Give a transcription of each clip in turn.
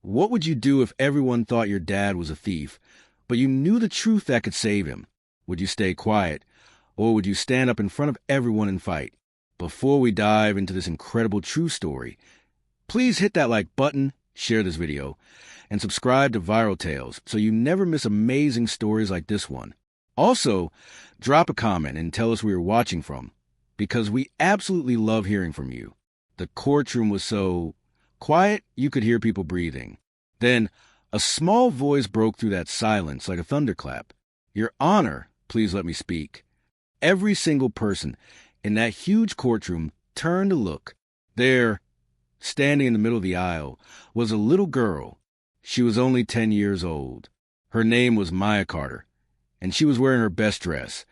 What would you do if everyone thought your dad was a thief, but you knew the truth that could save him? Would you stay quiet, or would you stand up in front of everyone and fight? Before we dive into this incredible true story, please hit that like button, share this video, and subscribe to Viral Tales so you never miss amazing stories like this one. Also, drop a comment and tell us where you're watching from, because we absolutely love hearing from you. The courtroom was so quiet you could hear people breathing. Then, a small voice broke through that silence like a thunderclap. "Your Honor, please let me speak." Every single person in that huge courtroom turned to look. There, standing in the middle of the aisle, was a little girl. She was only 10 years old. Her name was Maya Carter, and she was wearing her best dress,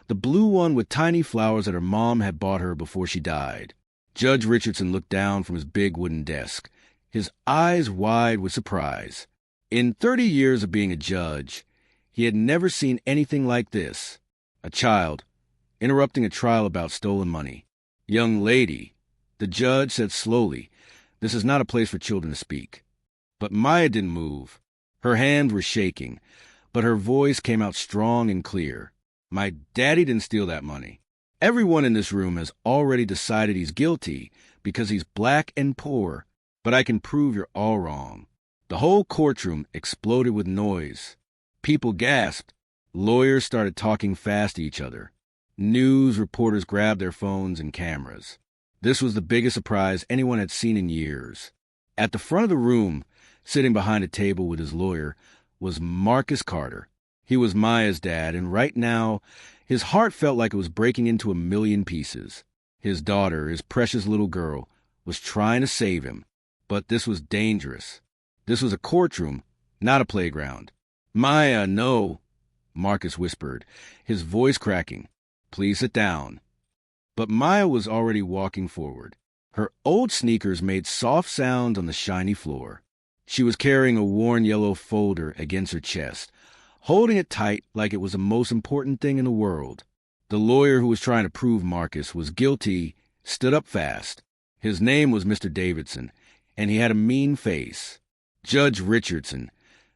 the blue one with tiny flowers that her mom had bought her before she died. Judge Richardson looked down from his big wooden desk, his eyes wide with surprise. In 30 years of being a judge, he had never seen anything like this. A child interrupting a trial about stolen money. "Young lady," the judge said slowly, "this is not a place for children to speak." But Maya didn't move. Her hands were shaking, but her voice came out strong and clear. "My daddy didn't steal that money. Everyone in this room has already decided he's guilty because he's black and poor, but I can prove you're all wrong." The whole courtroom exploded with noise. People gasped. Lawyers started talking fast to each other. News reporters grabbed their phones and cameras. This was the biggest surprise anyone had seen in years. At the front of the room, sitting behind a table with his lawyer, was Marcus Carter. He was Maya's dad, and right now, his heart felt like it was breaking into a million pieces. His daughter, his precious little girl, was trying to save him, but this was dangerous. This was a courtroom, not a playground. "Maya, no," Marcus whispered, his voice cracking. "Please sit down." But Maya was already walking forward. Her old sneakers made soft sounds on the shiny floor. She was carrying a worn yellow folder against her chest, holding it tight like it was the most important thing in the world. The lawyer who was trying to prove Marcus was guilty stood up fast. His name was Mr. Davidson, and he had a mean face. "Judge Richardson,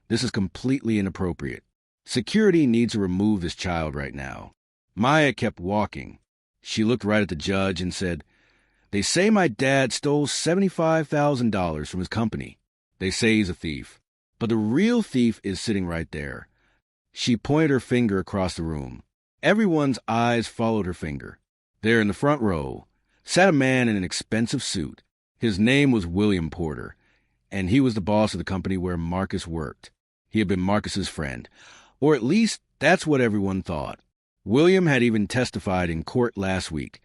this is completely inappropriate. Security needs to remove this child right now." Maya kept walking. She looked right at the judge and said, "They say my dad stole $75,000 from his company. They say he's a thief. But the real thief is sitting right there." She pointed her finger across the room. Everyone's eyes followed her finger. There in the front row sat a man in an expensive suit. His name was William Porter, and he was the boss of the company where Marcus worked. He had been Marcus's friend, or at least that's what everyone thought. William had even testified in court last week,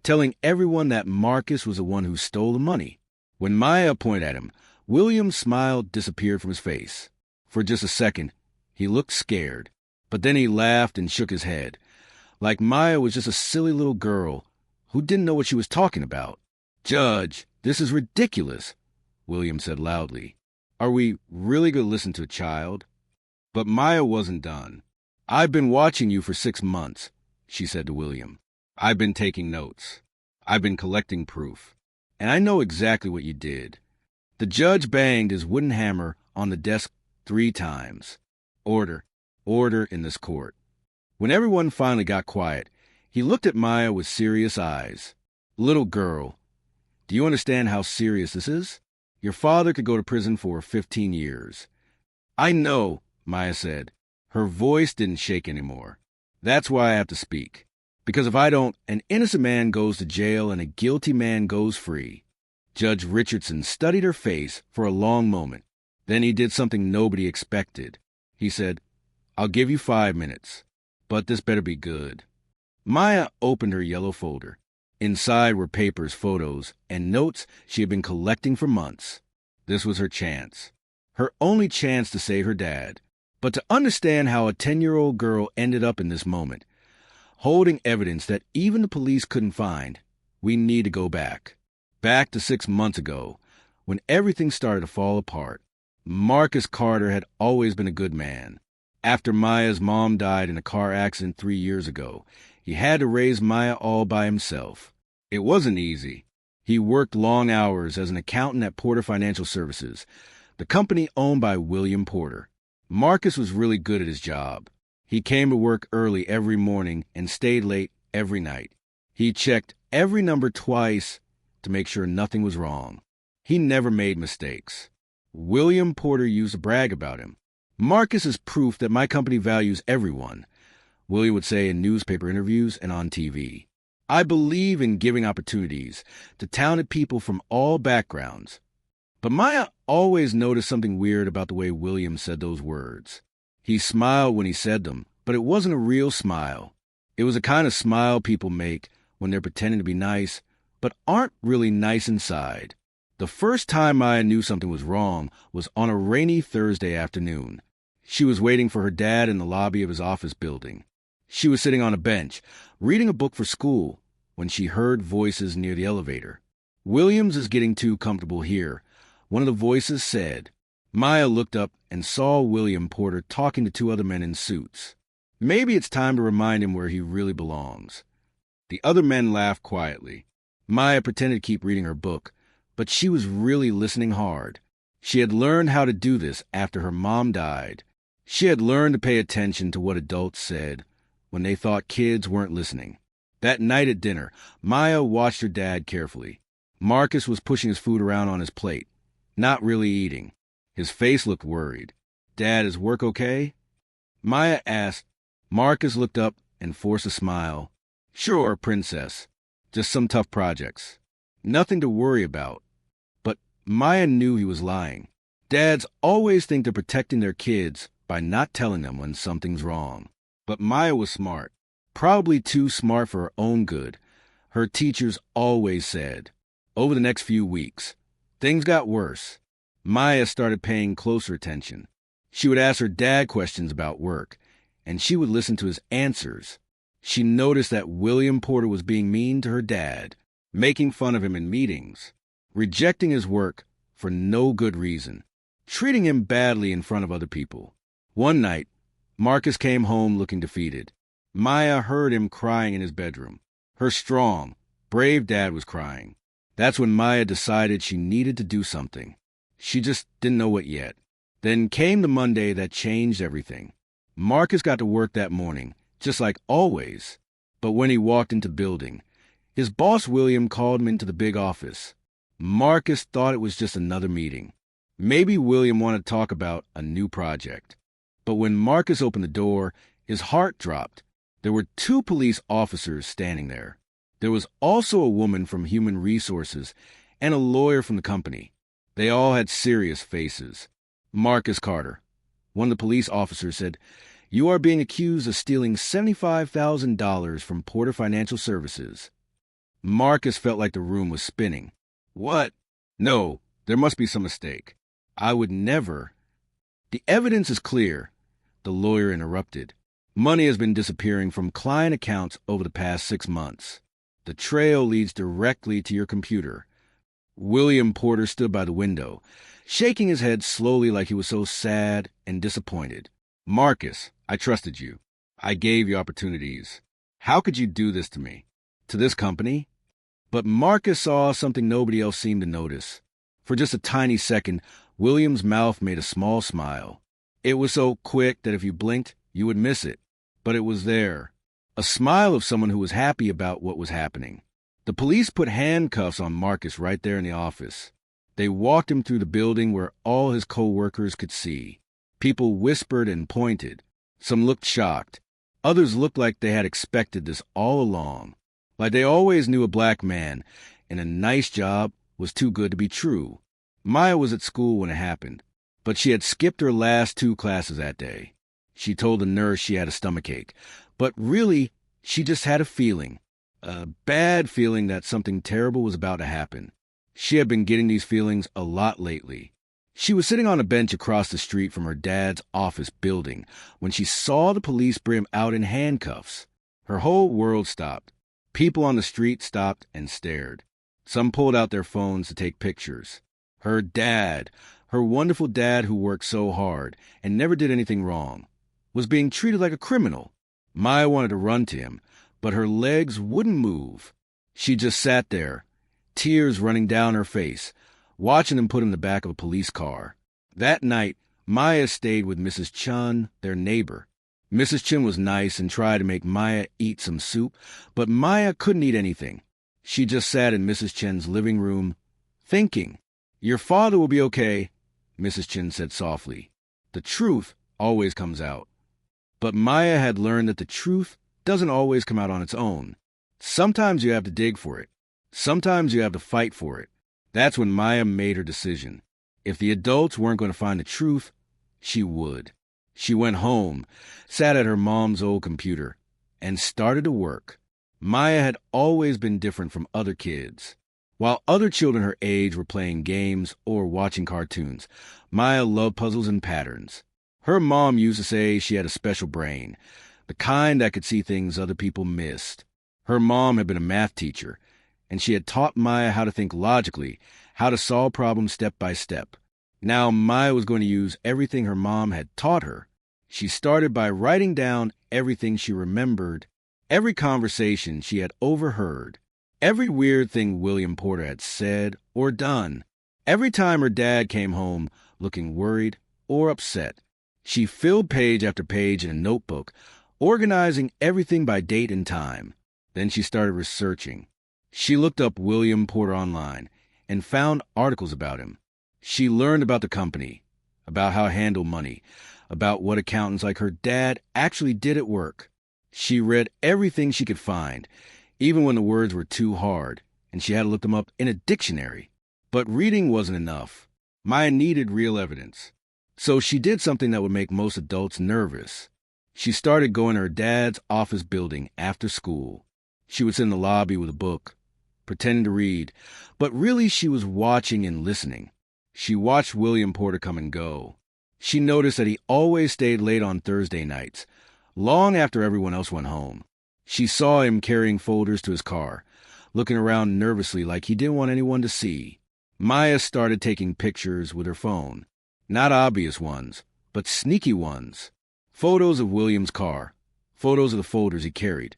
telling everyone that Marcus was the one who stole the money. When Maya pointed at him, William's smile disappeared from his face. For just a second, he looked scared, but then he laughed and shook his head, like Maya was just a silly little girl who didn't know what she was talking about. "Judge, this is ridiculous," William said loudly. "Are we really going to listen to a child?" But Maya wasn't done. "I've been watching you for 6 months," she said to William. "I've been taking notes. I've been collecting proof. And I know exactly what you did." The judge banged his wooden hammer on the desk 3 times. "Order, order in this court." When everyone finally got quiet, he looked at Maya with serious eyes. "Little girl, do you understand how serious this is? Your father could go to prison for 15 years. "I know," Maya said. Her voice didn't shake anymore. "That's why I have to speak. Because if I don't, an innocent man goes to jail and a guilty man goes free." Judge Richardson studied her face for a long moment. Then he did something nobody expected. He said, "I'll give you 5 minutes, but this better be good." Maya opened her yellow folder. Inside were papers, photos, and notes she had been collecting for months. This was her chance. Her only chance to save her dad. But to understand how a 10-year-old girl ended up in this moment, holding evidence that even the police couldn't find, we need to go back. Back to 6 months ago, when everything started to fall apart. Marcus Carter had always been a good man. After Maya's mom died in a car accident 3 years ago, he had to raise Maya all by himself. It wasn't easy. He worked long hours as an accountant at Porter Financial Services, the company owned by William Porter. Marcus was really good at his job. He came to work early every morning and stayed late every night. He checked every number twice to make sure nothing was wrong. He never made mistakes. William Porter used to brag about him. Marcus is proof that my company values everyone, William would say in newspaper interviews and on TV. I believe in giving opportunities to talented people from all backgrounds. But Maya always noticed something weird about the way William said those words. He smiled when he said them, but it wasn't a real smile. It was a kind of smile people make when they're pretending to be nice, but aren't really nice inside. The first time Maya knew something was wrong was on a rainy Thursday afternoon. She was waiting for her dad in the lobby of his office building. She was sitting on a bench, reading a book for school, when she heard voices near the elevator. "Williams is getting too comfortable here," one of the voices said. Maya looked up and saw William Porter talking to two other men in suits. Maybe it's time to remind him where he really belongs. The other men laughed quietly. Maya pretended to keep reading her book, but she was really listening hard. She had learned how to do this after her mom died. She had learned to pay attention to what adults said when they thought kids weren't listening. That night at dinner, Maya watched her dad carefully. Marcus was pushing his food around on his plate, not really eating. His face looked worried. "Dad, is work okay?" Maya asked. Marcus looked up and forced a smile. "Sure, princess. Just some tough projects. Nothing to worry about." But Maya knew he was lying. Dads always think they're protecting their kids by not telling them when something's wrong. But Maya was smart, probably too smart for her own good. Her teachers always said. Over the next few weeks, things got worse. Maya started paying closer attention. She would ask her dad questions about work, and she would listen to his answers. She noticed that William Porter was being mean to her dad, making fun of him in meetings, rejecting his work for no good reason, treating him badly in front of other people. One night, Marcus came home looking defeated. Maya heard him crying in his bedroom. Her strong, brave dad was crying. That's when Maya decided she needed to do something. She just didn't know what yet. Then came the Monday that changed everything. Marcus got to work that morning, just like always. But when he walked into the building, his boss William called him into the big office. Marcus thought it was just another meeting. Maybe William wanted to talk about a new project. But when Marcus opened the door, his heart dropped. There were two police officers standing there. There was also a woman from Human Resources and a lawyer from the company. They all had serious faces. "Marcus Carter," one of the police officers said, "you are being accused of stealing $75,000 from Porter Financial Services." Marcus felt like the room was spinning. "What? No, there must be some mistake. I would never." "The evidence is clear," the lawyer interrupted. "Money has been disappearing from client accounts over the past 6 months. The trail leads directly to your computer." William Porter stood by the window, shaking his head slowly like he was so sad and disappointed. "Marcus, I trusted you. I gave you opportunities. How could you do this to me? To this company?" But Marcus saw something nobody else seemed to notice. For just a tiny second, William's mouth made a small smile. It was so quick that if you blinked, you would miss it. But it was there. A smile of someone who was happy about what was happening. The police put handcuffs on Marcus right there in the office. They walked him through the building where all his co-workers could see. People whispered and pointed. Some looked shocked. Others looked like they had expected this all along. Like they always knew a black man in a nice job was too good to be true. Maya was at school when it happened, but she had skipped her last 2 classes that day. She told the nurse she had a stomachache, but really, she just had a feeling. A bad feeling that something terrible was about to happen. She had been getting these feelings a lot lately. She was sitting on a bench across the street from her dad's office building when she saw the police bring him out in handcuffs. Her whole world stopped. People on the street stopped and stared. Some pulled out their phones to take pictures. Her dad, her wonderful dad who worked so hard and never did anything wrong, was being treated like a criminal. Maya wanted to run to him, but her legs wouldn't move. She just sat there, tears running down her face, watching him put him in the back of a police car. That night, Maya stayed with Mrs. Chun, their neighbor. Mrs. Chun was nice and tried to make Maya eat some soup, but Maya couldn't eat anything. She just sat in Mrs. Chun's living room, thinking. "Your father will be okay," Mrs. Chun said softly. "The truth always comes out." But Maya had learned that the truth doesn't always come out on its own. Sometimes you have to dig for it. Sometimes you have to fight for it. That's when Maya made her decision. If the adults weren't going to find the truth, she would. She went home, sat at her mom's old computer, and started to work. Maya had always been different from other kids. While other children her age were playing games or watching cartoons, Maya loved puzzles and patterns. Her mom used to say she had a special brain, the kind that could see things other people missed. Her mom had been a math teacher, and she had taught Maya how to think logically, how to solve problems step by step. Now Maya was going to use everything her mom had taught her. She started by writing down everything she remembered, every conversation she had overheard, every weird thing William Porter had said or done. Every time her dad came home looking worried or upset, she filled page after page in a notebook, organizing everything by date and time. Then she started researching. She looked up William Porter online and found articles about him. She learned about the company, about how to handle money, about what accountants like her dad actually did at work. She read everything she could find, even when the words were too hard, and she had to look them up in a dictionary. But reading wasn't enough. Maya needed real evidence. So she did something that would make most adults nervous. She started going to her dad's office building after school. She would sit in the lobby with a book, pretending to read, but really she was watching and listening. She watched William Porter come and go. She noticed that he always stayed late on Thursday nights, long after everyone else went home. She saw him carrying folders to his car, looking around nervously like he didn't want anyone to see. Maya started taking pictures with her phone. Not obvious ones, but sneaky ones. Photos of William's car, photos of the folders he carried,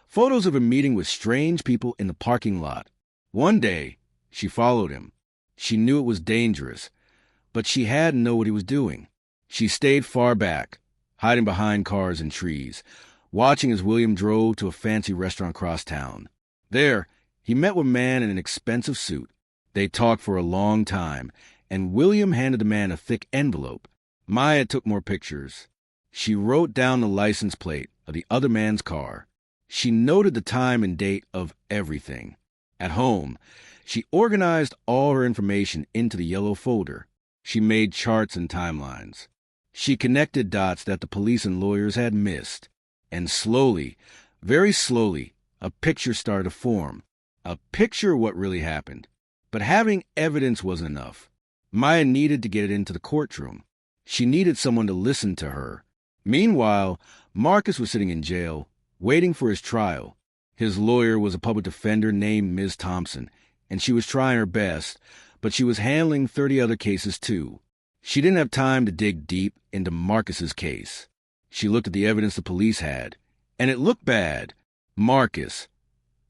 photos of him meeting with strange people in the parking lot. One day, she followed him. She knew it was dangerous, but she had to know what he was doing. She stayed far back, hiding behind cars and trees, watching as William drove to a fancy restaurant across town. There, he met with a man in an expensive suit. They talked for a long time, and William handed the man a thick envelope. Maya took more pictures. She wrote down the license plate of the other man's car. She noted the time and date of everything. At home, she organized all her information into the yellow folder. She made charts and timelines. She connected dots that the police and lawyers had missed. And slowly, very slowly, a picture started to form. A picture of what really happened. But having evidence wasn't enough. Maya needed to get it into the courtroom. She needed someone to listen to her. Meanwhile, Marcus was sitting in jail, waiting for his trial. His lawyer was a public defender named Ms. Thompson, and she was trying her best, but she was handling 30 other cases too. She didn't have time to dig deep into Marcus's case. She looked at the evidence the police had, and it looked bad. Marcus,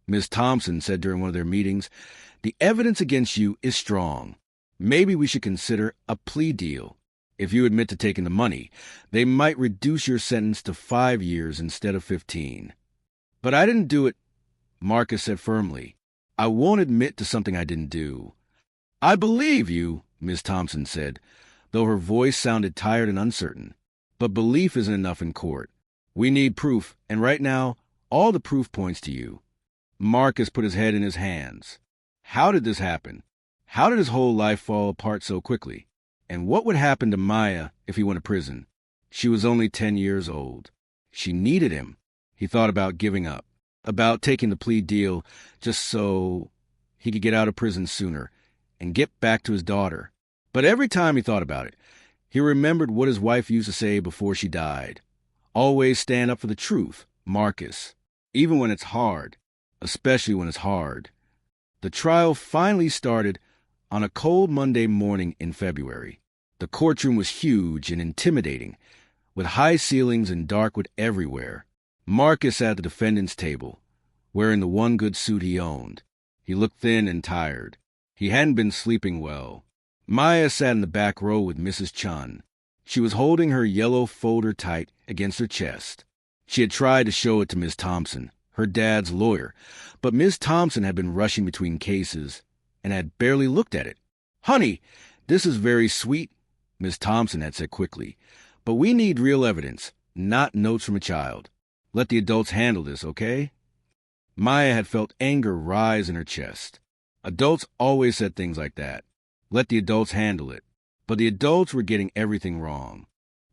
Ms. Thompson said during one of their meetings, "The evidence against you is strong. Maybe we should consider a plea deal. If you admit to taking the money, they might reduce your sentence to 5 years instead of 15. But I didn't do it," Marcus said firmly. "I won't admit to something I didn't do." "I believe you," Ms. Thompson said, though her voice sounded tired and uncertain. "But belief isn't enough in court. We need proof, and right now, all the proof points to you." Marcus put his head in his hands. How did this happen? How did his whole life fall apart so quickly? And what would happen to Maya if he went to prison? She was only 10 years old. She needed him. He thought about giving up, about taking the plea deal just so he could get out of prison sooner and get back to his daughter. But every time he thought about it, he remembered what his wife used to say before she died. Always stand up for the truth, Marcus, even when it's hard, especially when it's hard. The trial finally started on a cold Monday morning in February. The courtroom was huge and intimidating, with high ceilings and dark wood everywhere. Marcus sat at the defendant's table, wearing the one good suit he owned. He looked thin and tired. He hadn't been sleeping well. Maya sat in the back row with Mrs. Chun. She was holding her yellow folder tight against her chest. She had tried to show it to Miss Thompson, her dad's lawyer, but Miss Thompson had been rushing between cases and had barely looked at it. "Honey, this is very sweet," Miss Thompson had said quickly, "but we need real evidence, not notes from a child. Let the adults handle this, okay?" Maya had felt anger rise in her chest. Adults always said things like that. Let the adults handle it. But the adults were getting everything wrong.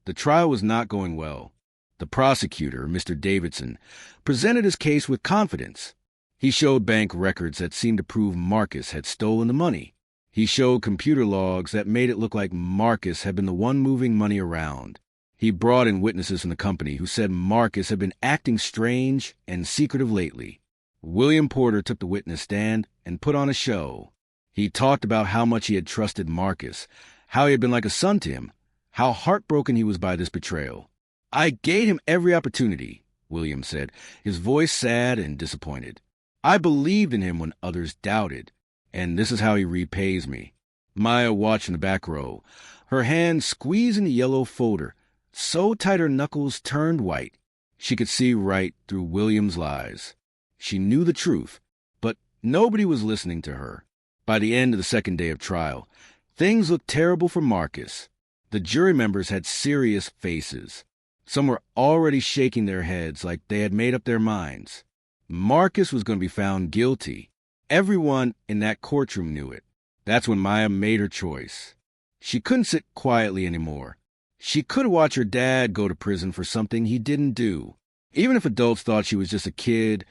The trial was not going well. The prosecutor, Mr. Davidson, presented his case with confidence. He showed bank records that seemed to prove Marcus had stolen the money. He showed computer logs that made it look like Marcus had been the one moving money around. He brought in witnesses from the company who said Marcus had been acting strange and secretive lately. William Porter took the witness stand and put on a show. He talked about how much he had trusted Marcus, how he had been like a son to him, how heartbroken he was by this betrayal. "I gave him every opportunity," William said, his voice sad and disappointed. "I believed in him when others doubted, and this is how he repays me." Maya watched in the back row, her hand squeezing the yellow folder, so tight her knuckles turned white. She could see right through William's lies. She knew the truth, but nobody was listening to her. By the end of the second day of trial, things looked terrible for Marcus. The jury members had serious faces. Some were already shaking their heads like they had made up their minds. Marcus was going to be found guilty. Everyone in that courtroom knew it. That's when Maya made her choice. She couldn't sit quietly anymore. She could watch her dad go to prison for something he didn't do. Even if adults thought she was just a kid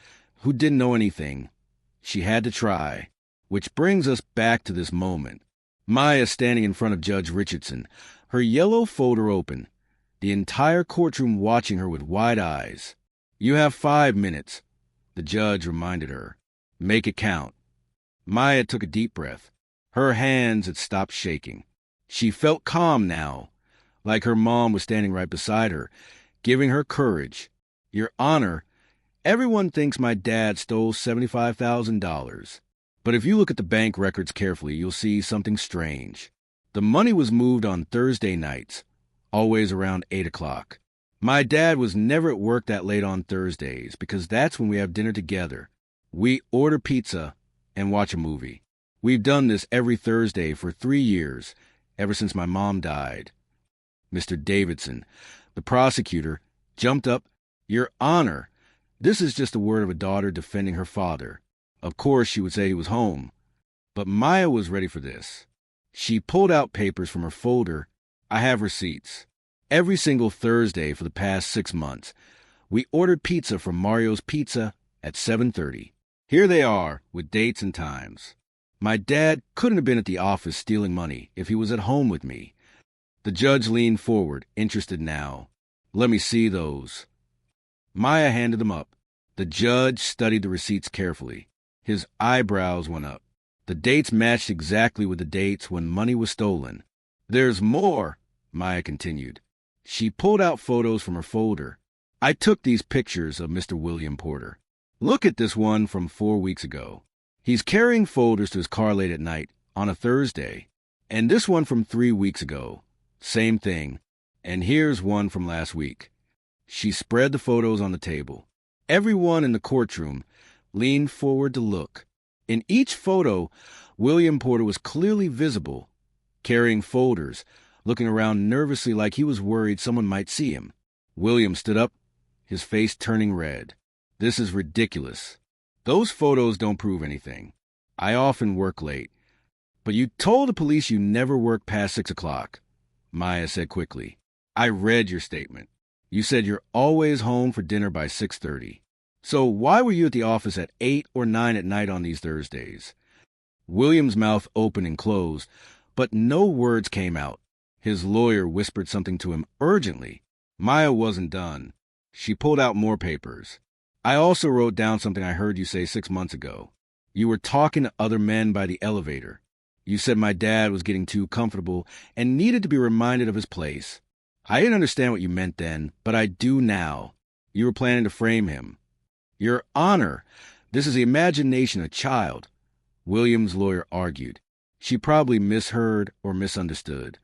who didn't know anything, she had to try. Which brings us back to this moment. Maya standing in front of Judge Richardson, her yellow folder open, the entire courtroom watching her with wide eyes. "You have 5 minutes," the judge reminded her. "Make it count." Maya took a deep breath. Her hands had stopped shaking. She felt calm now, like her mom was standing right beside her, giving her courage. "Your Honor, everyone thinks my dad stole $75,000. But if you look at the bank records carefully, you'll see something strange. The money was moved on Thursday nights, always around 8 o'clock. My dad was never at work that late on Thursdays because that's when we have dinner together. We order pizza and watch a movie. We've done this every Thursday for 3 years, ever since my mom died." Mr. Davidson, the prosecutor, jumped up. "Your Honor, this is just a word of a daughter defending her father. Of course she would say he was home." But Maya was ready for this. She pulled out papers from her folder. "I have receipts. Every single Thursday for the past 6 months, we ordered pizza from Mario's Pizza at 7:30. Here they are, with dates and times. My dad couldn't have been at the office stealing money if he was at home with me." The judge leaned forward, interested now. "Let me see those." Maya handed them up. The judge studied the receipts carefully. His eyebrows went up. The dates matched exactly with the dates when money was stolen. "There's more," Maya continued. She pulled out photos from her folder. "I took these pictures of Mr. William Porter. Look at this one from 4 weeks ago. He's carrying folders to his car late at night on a Thursday. And this one from 3 weeks ago. Same thing. And here's one from last week." She spread the photos on the table. Everyone in the courtroom leaned forward to look. In each photo, William Porter was clearly visible, carrying folders, looking around nervously like he was worried someone might see him. William stood up, his face turning red. "This is ridiculous. Those photos don't prove anything. I often work late. But you told the police you never work past 6 o'clock, Maya said quickly. "I read your statement. You said you're always home for dinner by 6:30. So why were you at the office at 8 or 9 at night on these Thursdays?" William's mouth opened and closed, but no words came out. His lawyer whispered something to him urgently. Maya wasn't done. She pulled out more papers. "I also wrote down something I heard you say 6 months ago. You were talking to other men by the elevator. You said my dad was getting too comfortable and needed to be reminded of his place. I didn't understand what you meant then, but I do now. You were planning to frame him." "Your Honor, this is the imagination of a child," William's lawyer argued. She probably misheard or misunderstood.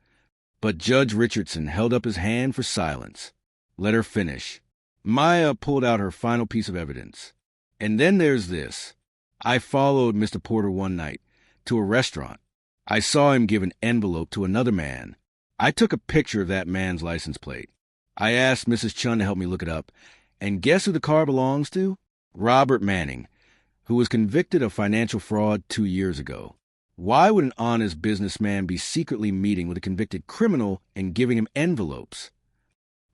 But Judge Richardson held up his hand for silence. Let her finish. Maya pulled out her final piece of evidence. And then there's this. I followed Mr. Porter one night to a restaurant. I saw him give an envelope to another man. I took a picture of that man's license plate. I asked Mrs. Chun to help me look it up. And guess who the car belongs to? Robert Manning, who was convicted of financial fraud 2 years ago. Why would an honest businessman be secretly meeting with a convicted criminal and giving him envelopes?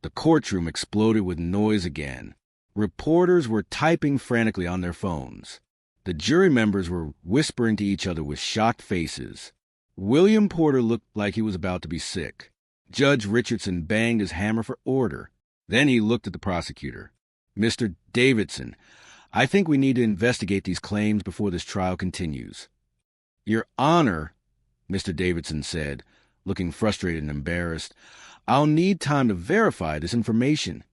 The courtroom exploded with noise again. Reporters were typing frantically on their phones. The jury members were whispering to each other with shocked faces. William Porter looked like he was about to be sick. Judge Richardson banged his hammer for order. Then he looked at the prosecutor. Mr. Davidson, I think we need to investigate these claims before this trial continues. Your Honor, Mr. Davidson said, looking frustrated and embarrassed, I'll need time to verify this information.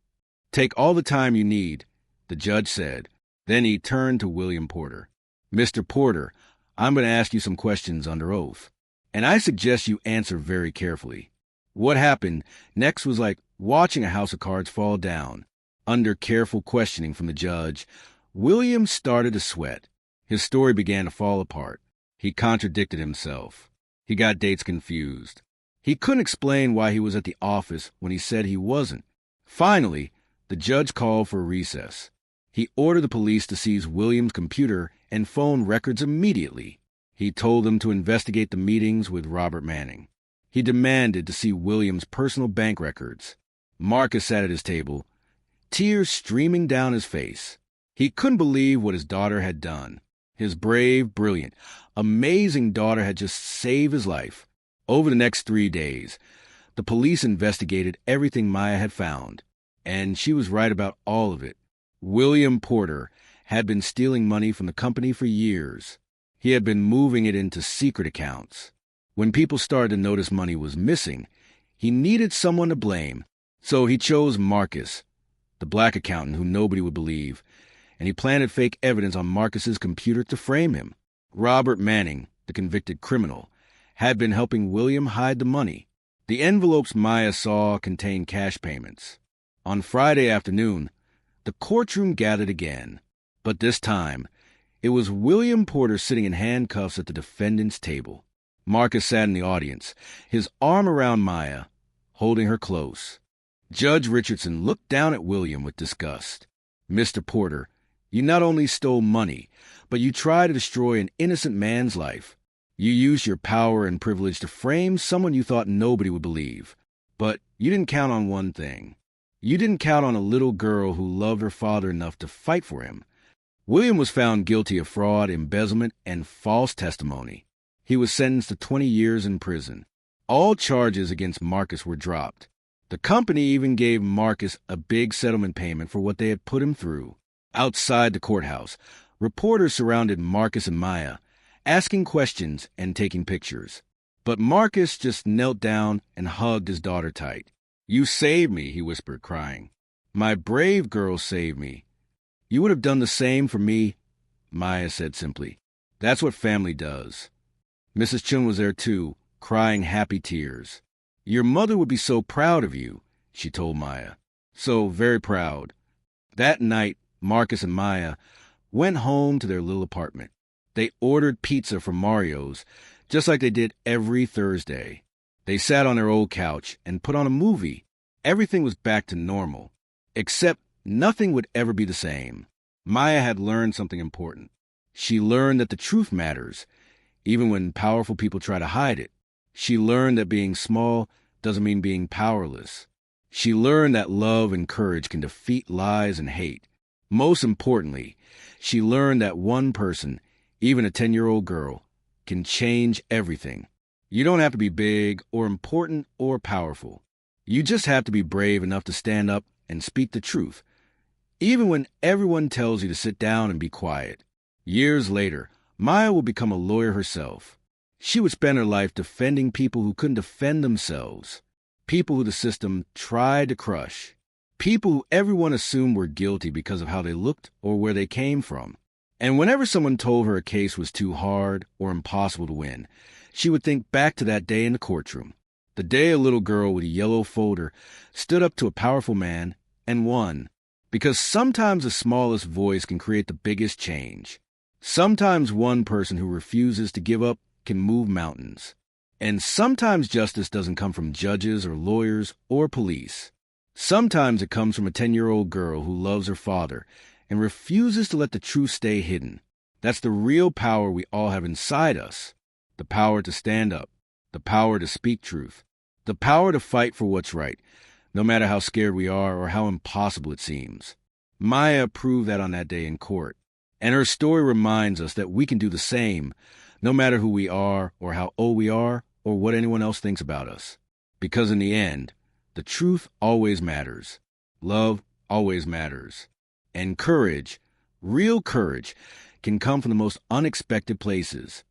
Take all the time you need, the judge said. Then he turned to William Porter. Mr. Porter, I'm going to ask you some questions under oath, and I suggest you answer very carefully. What happened next was like watching a house of cards fall down. Under careful questioning from the judge, William started to sweat. His story began to fall apart. He contradicted himself. He got dates confused. He couldn't explain why he was at the office when he said he wasn't. Finally, the judge called for a recess. He ordered the police to seize William's computer and phone records immediately. He told them to investigate the meetings with Robert Manning. He demanded to see William's personal bank records. Marcus sat at his table, tears streaming down his face. He couldn't believe what his daughter had done. His brave, brilliant, amazing daughter had just saved his life. Over the next 3 days, the police investigated everything Maya had found, and she was right about all of it. William Porter had been stealing money from the company for years. He had been moving it into secret accounts. When people started to notice money was missing, he needed someone to blame, so he chose Marcus, the black accountant who nobody would believe, and he planted fake evidence on Marcus's computer to frame him. Robert Manning, the convicted criminal, had been helping William hide the money. The envelopes Maya saw contained cash payments. On Friday afternoon, the courtroom gathered again, but this time, it was William Porter sitting in handcuffs at the defendant's table. Marcus sat in the audience, his arm around Maya, holding her close. Judge Richardson looked down at William with disgust. Mr. Porter, you not only stole money, but you tried to destroy an innocent man's life. You used your power and privilege to frame someone you thought nobody would believe. But you didn't count on one thing. You didn't count on a little girl who loved her father enough to fight for him. William was found guilty of fraud, embezzlement, and false testimony. He was sentenced to 20 years in prison. All charges against Marcus were dropped. The company even gave Marcus a big settlement payment for what they had put him through. Outside the courthouse, reporters surrounded Marcus and Maya, asking questions and taking pictures. But Marcus just knelt down and hugged his daughter tight. You saved me, he whispered, crying. My brave girl saved me. You would have done the same for me, Maya said simply. That's what family does. Mrs. Chun was there too, crying happy tears. Your mother would be so proud of you, she told Maya. So very proud. That night, Marcus and Maya went home to their little apartment. They ordered pizza from Mario's, just like they did every Thursday. They sat on their old couch and put on a movie. Everything was back to normal, except nothing would ever be the same. Maya had learned something important. She learned that the truth matters, even when powerful people try to hide it. She learned that being small doesn't mean being powerless. She learned that love and courage can defeat lies and hate. Most importantly, she learned that one person, even a 10-year-old girl, can change everything. You don't have to be big or important or powerful. You just have to be brave enough to stand up and speak the truth, even when everyone tells you to sit down and be quiet. Years later, Maya will become a lawyer herself. She would spend her life defending people who couldn't defend themselves, people who the system tried to crush, people who everyone assumed were guilty because of how they looked or where they came from. And whenever someone told her a case was too hard or impossible to win, she would think back to that day in the courtroom. The day a little girl with a yellow folder stood up to a powerful man and won. Because sometimes the smallest voice can create the biggest change. Sometimes one person who refuses to give up can move mountains. And sometimes justice doesn't come from judges or lawyers or police. Sometimes it comes from a 10-year-old girl who loves her father and refuses to let the truth stay hidden. That's the real power we all have inside us. The power to stand up. The power to speak truth. The power to fight for what's right, no matter how scared we are or how impossible it seems. Maya proved that on that day in court. And her story reminds us that we can do the same, no matter who we are or how old we are or what anyone else thinks about us. Because in the end, the truth always matters. Love always matters. And courage, real courage, can come from the most unexpected places.